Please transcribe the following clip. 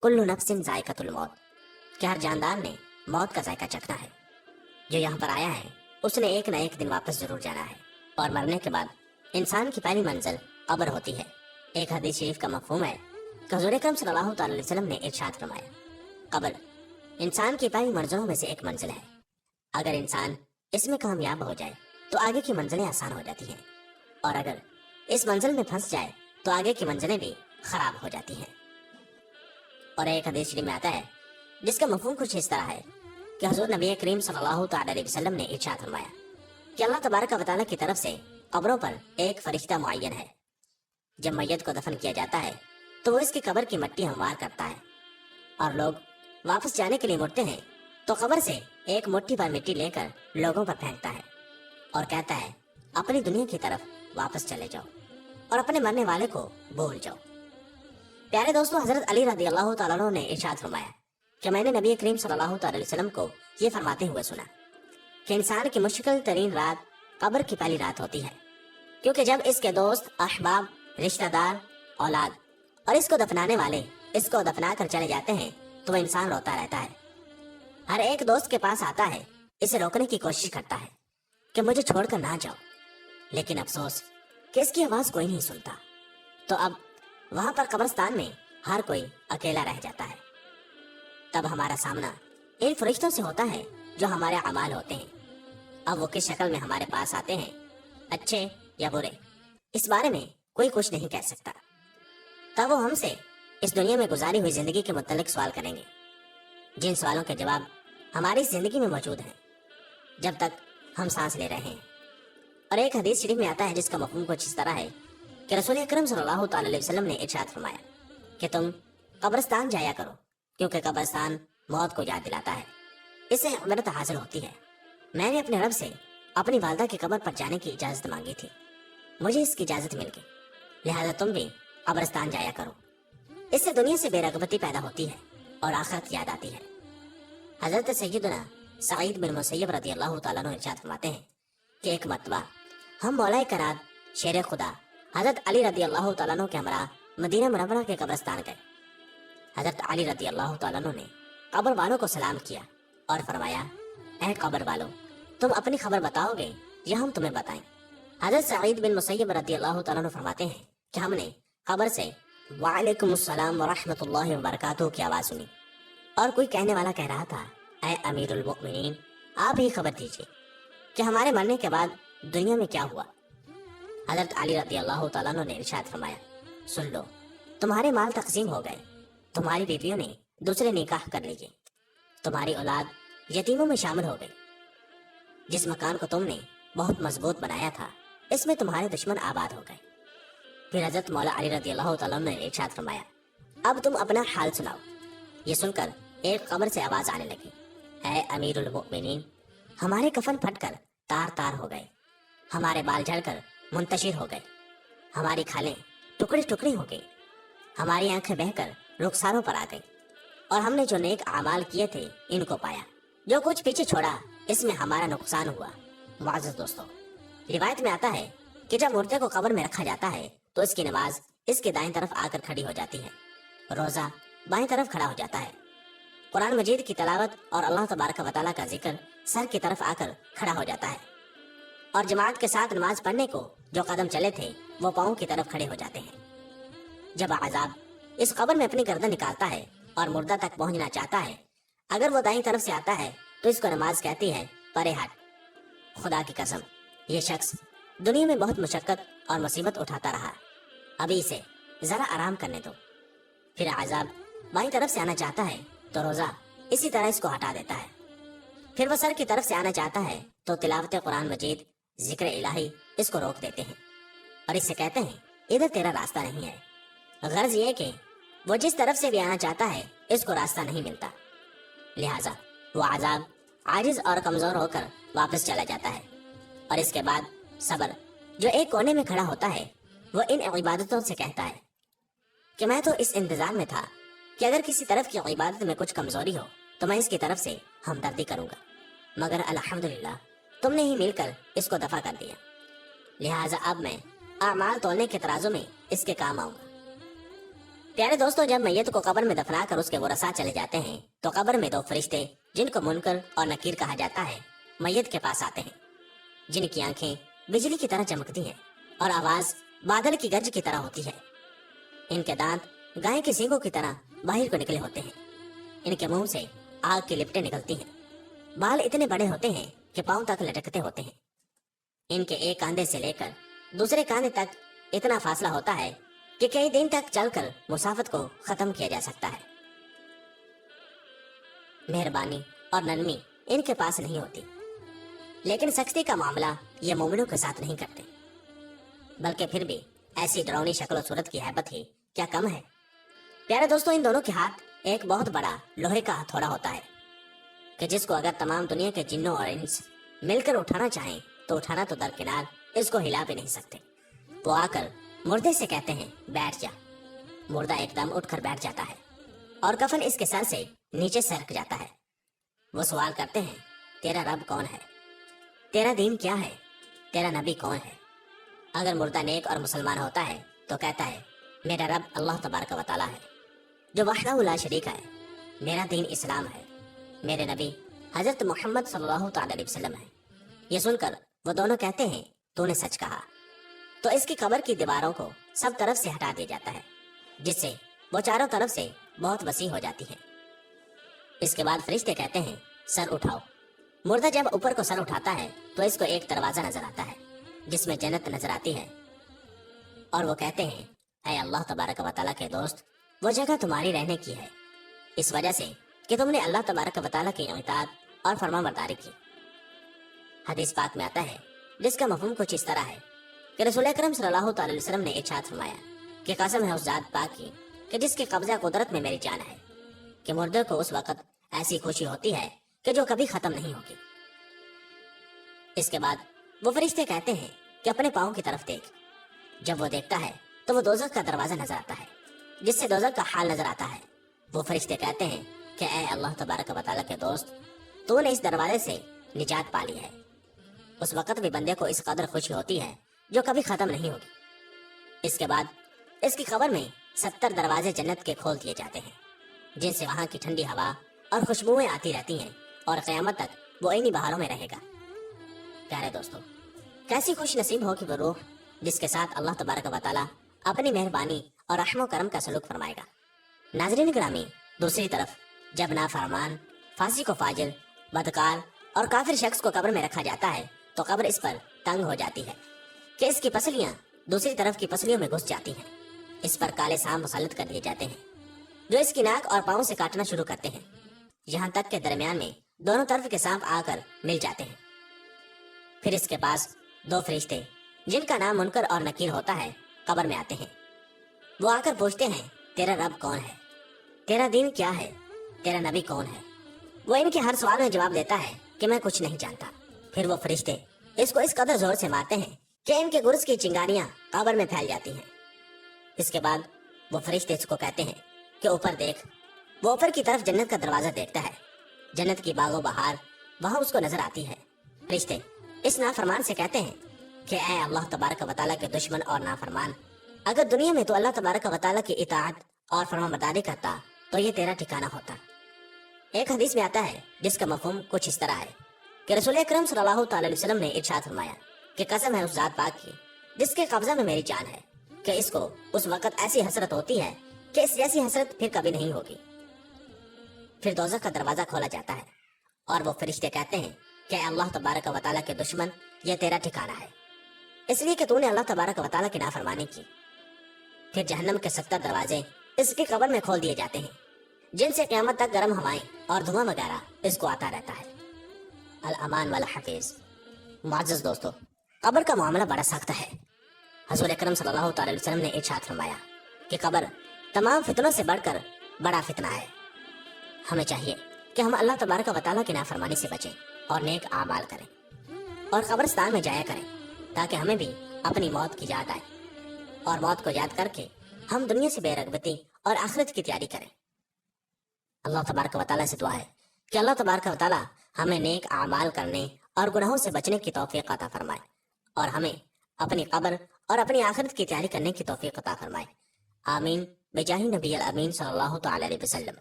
कुल्लु नफ्सिन जायकातुल मौत, कि हर जानदार ने मौत का जायका चखना है। जो यहाँ पर आया है उसने एक न एक दिन वापस जरूर जाना है, और मरने के बाद इंसान की पहली मंजिल कब्र होती है। एक हदीस शरीफ का मफहूम है कि हुज़ूर अकरम सल्लल्लाहु अलैहि वसल्लम ने इरशाद फरमाया, कब्र इंसान की पहली मंजिलों में से एक मंजिल है। अगर इंसान इसमें कामयाब हो जाए तो आगे की मंजिलें आसान हो जाती हैं, और अगर इस मंजिल में फंस जाए तो आगे की मंजिलें भी खराब हो जाती हैं। और एक हदीस शरीफ में आता है जिसका मफहूम कुछ इस तरह है कि हुज़ूर नबी करीम सल्लल्लाहु अलैहि वसल्लम ने इरशाद फरमाया कि अल्लाह तबारक व तआला की तरफ से कब्रों पर एक फरिश्ता मुअय्यन है। जब मैयत को दफन किया जाता है तो वो इसकी कब्र की मिट्टी हमवार करता है, और लोग वापस जाने के लिए मुड़ते हैं तो कब्र से एक मुट्ठी भर मिट्टी लेकर लोगों पर फेंकता है और कहता है, अपनी दुनिया की तरफ वापस चले जाओ और अपने मरने वाले को भूल जाओ। प्यारे दोस्तों, हजरत अली रज़ी अल्लाह तआला अन्हु ने इरशाद फरमाया कि मैंने नबी करीम सल्लल्लाहु अलैहि वसल्लम को ये फरमाते हुए सुना कि इंसान की मुश्किल तरीन रात कब्र की पहली रात होती है, क्योंकि जब इसके दोस्त, अहबाब, रिश्तेदार, औलाद और इसको दफनाने वाले इसको दफना कर चले जाते हैं तो वह इंसान रोता रहता है। हर एक दोस्त के पास आता है, इसे रोकने की कोशिश करता है कि मुझे छोड़कर ना जाओ, लेकिन अफसोस कि इसकी आवाज कोई नहीं सुनता। तो अब वहां पर कब्रिस्तान में हर कोई अकेला रह जाता है। तब हमारा सामना इन फरिश्तों से होता है जो हमारे अमाल होते हैं। अब वो किस शक्ल में हमारे पास आते हैं, अच्छे या बुरे, इस बारे में कोई कुछ नहीं कह सकता। तब वो हमसे इस दुनिया में गुजारी हुई जिंदगी के मुतालिक सवाल करेंगे, जिन सवालों के जवाब हमारी जिंदगी में मौजूद हैं जब तक हम सांस ले रहे हैं। और एक हदीस शरीफ में आता है जिसका मफहूम कुछ इस तरह है कि रसूल अकरम सल्लल्लाहु अलैहि वसल्लम ने इरशाद फरमाया कि तुम कब्रिस्तान जाया करो, क्योंकि कब्रिस्तान मौत को याद दिलाता है, इससे अमरत हासिल होती है। मैंने अपने रब से अपनी वालदा की कब्र पर जाने की इजाज़त मांगी थी, मुझे इसकी इजाज़त मिल गई, लिहाजा तुम भी कब्रिस्तान जाया करो। इससे दुनिया से बेरगबती पैदा होती है और आखिरत याद आती है। हजरत सैयदना सईद बिन मुसय्यब रज़ियल्लाहु तआला अन्हु इरशाद फरमाते हैं कि एक मरतबा हम मौलाए करार शेर खुदा हजरत अली रज़ियल्लाहु तआला अन्हु के हमरा मदीना मुनव्वरा के कब्रिस्तान गए। हजरत अली रज़ियल्लाहु तआला अन्हु ने कब्र वालों को सलाम किया और फरमाया, ऐ कब्र वालों, तुम अपनी खबर बताओगे या हम तुम्हें बताएं? हजरत सईद बिन मुसय्यब रज़ियल्लाहु तआला अन्हु फरमाते हैं कि हमने कब्र से वालेकुमुस्सलाम व रहमतुल्लाहि व बरकातुहू की आवाज़ सुनी, और कोई कहने वाला कह रहा था, ऐ अमीरुल मुमिनीन, आप ही खबर दीजिए कि हमारे मरने के बाद दुनिया में क्या हुआ। हजरत अली रज़ियल्लाहु तआला अन्हु ने इरशाद फरमाया, सुन लो, तुम्हारे माल तकसीम हो गए, तुम्हारी बीवियों ने दूसरे निकाह कर लिए, तुम्हारी औलाद यतीमों में शामिल हो गई, जिस मकान को तुमने बहुत मजबूत बनाया था इसमें तुम्हारे दुश्मन आबाद हो गए। फिर हजरत मौला अली रज़ियल्लाहु तआला अन्हु ने इरशाद फरमाया, अब तुम अपना हाल सुनाओ। ये सुनकर एक कब्र से आवाज आने लगी, ऐ अमीरुल मुमिनीन, हमारे कफन फटकर तार तार हो गए, हमारे बाल झड़कर मुंतशिर हो गए, हमारी खालें टुकड़ी टुकड़ी हो गई, हमारी आंखें बहकर रुखसारों पर आ गई, और हमने जो नेक आमाल किए थे इनको पाया, जो कुछ पीछे छोड़ा इसमें हमारा नुकसान हुआ। मुअज़्ज़ज़ दोस्तों, रिवायत में आता है कि जब मुर्दे को कब्र में रखा जाता है तो इसकी नमाज इसके दाएं तरफ आकर खड़ी हो जाती है, रोजा बाएं तरफ खड़ा हो जाता है, कुरान मजीद की तलावत और अल्लाह तबारक व तआला का जिक्र सर की तरफ आकर खड़ा हो जाता है, और जमात के साथ नमाज पढ़ने को जो कदम चले थे वो पाँव की तरफ खड़े हो जाते हैं। जब आज़ाब इस कब्र में अपनी गर्दन निकालता है और मुर्दा तक पहुंचना चाहता है, अगर वो दाईं तरफ से आता है तो इसको नमाज कहती है, परे हट, खुदा की कसम ये शख्स दुनिया में बहुत मुशक्कत और मुसीबत उठाता रहा, अभी इसे जरा आराम करने दो। फिर आज़ाब बाईं तरफ से आना चाहता है तो रोजा इसी तरह इसको हटा देता है। फिर वो सर की तरफ से आना चाहता है तो तिलावत कुरान मजीद, जिक्र इलाही इसको रोक देते हैं और इससे कहते हैं, इधर तेरा रास्ता नहीं है। गर्ज ये कि वो जिस तरफ से भी आना चाहता है इसको रास्ता नहीं मिलता, लिहाजा वो आज़ाब आजिज और कमजोर होकर वापस चला जाता है। और इसके बाद सबर जो एक कोने में खड़ा होता है वो इन इबादतों से कहता है कि मैं तो इस इंतजार में था कि अगर किसी तरफ की इबादत में कुछ कमजोरी हो तो मैं इसकी तरफ से हमदर्दी करूंगा, मगर अल्हम्दुलिल्लाह तुमने ही मिलकर इसको दफा कर दिया, लिहाजा अब मैं आमाल तोलने के तराजू में इसके काम आऊंगा। پیارے دوستوں، جب میت کو قبر میں دفنا کر اس کے ورثاء چلے جاتے ہیں تو قبر میں 2 فرشتے جن کو منکر اور نکیر کہا جاتا ہے میت کے پاس آتے ہیں، جن کی آنکھیں بجلی کی طرح چمکتی ہیں اور آواز بادل کی گرج کی طرح ہوتی ہے۔ ان کے دانت گائے کے سینگوں کی طرح باہر کو نکلے ہوتے ہیں۔ ان کے منہ سے آگ کی لپٹیں نکلتی ہیں۔ بال اتنے بڑے ہوتے ہیں کہ پاؤں تک لٹکتے ہوتے ہیں۔ ان کے ایک کاندھے سے لے کر دوسرے کاندھے تک اتنا فاصلہ ہوتا ہے کہ کئی دن تک چل کر مسافت کو ختم کیا جا سکتا ہے۔ مہربانی اور نرمی ان کے پاس نہیں ہوتی، لیکن سختی کا معاملہ یہ مومنوں کے ساتھ نہیں کرتے، بلکہ پھر بھی ایسی ڈراؤنی شکل و صورت کی ہیبت ہی کیا کم ہے۔ پیارے دوستوں، ان دونوں کے ہاتھ ایک بہت بڑا لوہے کا ہتھوڑا ہوتا ہے کہ جس کو اگر تمام دنیا کے جنوں اور انس مل کر اٹھانا چاہیں تو اٹھانا تو درکنار، اس کو ہلا بھی نہیں سکتے۔ وہ آ کر مردے سے کہتے ہیں بیٹھ جا۔ مردہ ایک دم اٹھ کر بیٹھ جاتا ہے اور کفن اس کے سر سے نیچے سرک جاتا ہے۔ وہ سوال کرتے ہیں تیرا رب کون ہے؟ تیرا دین کیا ہے؟ تیرا نبی کون ہے؟ اگر مردہ نیک اور مسلمان ہوتا ہے تو کہتا ہے میرا رب اللہ تبارک و تعالی ہے جو وحدہ لا شریک ہے، میرا دین اسلام ہے، میرے نبی حضرت محمد صلی اللہ تعالی علیہ وسلم ہے۔ یہ سن کر وہ دونوں کہتے ہیں تو نے سچ کہا۔ تو اس کی قبر کی دیواروں کو سب طرف سے ہٹا دیا جاتا ہے، جس سے وہ چاروں طرف سے بہت وسیع ہو جاتی ہے۔ اس کے بعد فرشتے کہتے ہیں سر اٹھاؤ۔ مردہ جب اوپر کو سر اٹھاتا ہے تو اس کو ایک دروازہ نظر آتا ہے جس میں جنت نظر آتی ہے، اور وہ کہتے ہیں اے اللہ تبارک و تعالیٰ کے دوست، وہ جگہ تمہاری رہنے کی ہے، اس وجہ سے کہ تم نے اللہ تبارک و تعالیٰ کی اطاعت اور فرما برداری کی۔ حدیث پاک میں آتا ہے جس کا مفہوم کچھ اس طرح ہے کہ رسول اکرم صلی اللہ تعالی وسلم نے ارشاد فرمایا کہ قسم ہے اس ذات پاک کی کہ جس کے قبضہ قدرت میں میری جان ہے، کہ مردے کو اس وقت ایسی خوشی ہوتی ہے کہ جو کبھی ختم نہیں ہوگی۔ اس کے بعد وہ فرشتے کہتے ہیں کہ اپنے پاؤں کی طرف دیکھ۔ جب وہ دیکھتا ہے تو وہ دوزخ کا دروازہ نظر آتا ہے جس سے دوزخ کا حال نظر آتا ہے۔ وہ فرشتے کہتے ہیں کہ اے اللہ تبارک و تعالیٰ کے دوست، تو نے اس دروازے سے نجات پا لی ہے۔ اس وقت بھی بندے کو اس قدر خوشی ہوتی ہے جو کبھی ختم نہیں ہوگی۔ اس کے بعد اس کی قبر میں 70 دروازے جنت کے کھول دیے جاتے ہیں، جن سے وہاں کی ٹھنڈی ہوا اور خوشبوئیں آتی رہتی ہیں، اور قیامت تک وہ انہی بہاروں میں رہے گا۔ پیارے دوستو، کیسی خوش نصیب ہوگی وہ روح جس کے ساتھ اللہ تبارک و تعالیٰ اپنی مہربانی اور رحم و کرم کا سلوک فرمائے گا۔ ناظرین گرامی، دوسری طرف جب نافرمان، فاسق و فاجر، بدکار اور کافر شخص کو قبر میں رکھا جاتا ہے تو قبر اس پر تنگ ہو جاتی ہے کہ اس کی پسلیاں دوسری طرف کی پسلیوں میں گھس جاتی ہیں۔ اس پر کالے سانپ مسلط کر دیے جاتے ہیں جو اس کی ناک اور پاؤں سے کاٹنا شروع کرتے ہیں، یہاں تک کہ درمیان میں دونوں طرف کے سانپ آ کر مل جاتے ہیں۔ پھر اس کے پاس 2 فرشتے جن کا نام منکر اور نکیر ہوتا ہے قبر میں آتے ہیں۔ وہ آ کر پوچھتے ہیں تیرا رب کون ہے؟ تیرا دین کیا ہے؟ تیرا نبی کون ہے؟ وہ ان کے ہر سوال میں جواب دیتا ہے کہ میں کچھ نہیں جانتا۔ پھر وہ فرشتے اس کو اس قدر زور سے مارتے ہیں کہ ان کے گرز کی چنگاریاں قبر میں پھیل جاتی ہیں۔ اس کے بعد وہ فرشتے اس کو کہتے ہیں کہ اوپر دیکھ۔ وہ اوپر کی طرف جنت کا دروازہ دیکھتا ہے۔ جنت کی باغ و بہار وہاں اس کو نظر آتی ہے۔ فرشتے اس نافرمان سے کہتے ہیں کہ اے اللہ تبارک و تعالیٰ کے دشمن اور نافرمان، اگر دنیا میں تو اللہ تبارک و تعالیٰ کی اطاعت اور فرما برداری کرتا تو یہ تیرا ٹھکانہ ہوتا۔ ایک حدیث میں آتا ہے جس کا مفہوم کچھ اس طرح ہے کہ رسول اکرم صلی اللہ تعالی علیہ وسلم نے ارشاد فرمایا کہ قسم ہے اس ذات پاک کی جس کے قبضہ میں میری جان ہے، کہ اس کو اس وقت ایسی حسرت ہوتی ہے کہ اس جیسی حسرت پھر کبھی نہیں ہوگی۔ پھر دوزخ کا دروازہ کھولا جاتا ہے اور وہ فرشتے کہتے ہیں کہ اے اللہ تبارک و تعالیٰ کے دشمن، یہ تیرا ٹھکانہ ہے اس لیے کہ تو نے اللہ تبارک و تعالیٰ کی نافرمانی کی۔ پھر جہنم کے 70 دروازے اس کی قبر میں کھول دیے جاتے ہیں جن سے قیامت تک گرم ہوائیں اور دھواں وغیرہ اس کو آتا رہتا ہے۔ الامان والحفیظ۔ معزز دوستو، قبر کا معاملہ بڑا سخت ہے۔ حضور اکرم صلی اللہ تعالی وسلم نے ارشاد فرمایا کہ قبر تمام فتنوں سے بڑھ کر بڑا فتنہ ہے۔ ہمیں چاہیے کہ ہم اللہ تبارک و تعالیٰ کی نافرمانی سے بچیں اور نیک اعمال کریں اور قبرستان میں جایا کریں تاکہ ہمیں بھی اپنی موت کی یاد آئے، اور موت کو یاد کر کے ہم دنیا سے بے رغبتی اور آخرت کی تیاری کریں۔ اللہ تبارک و تعالیٰ سے دعا ہے کہ اللہ تبارک و تعالیٰ ہمیں نیک اعمال کرنے اور گناہوں سے بچنے کی توفیق عطا فرمائے، اور ہمیں اپنی قبر اور اپنی آخرت کی تیاری کرنے کی توفیق عطا فرمائے۔ آمین بجاہ نبی الامین صلی اللہ تعالی علیہ وسلم۔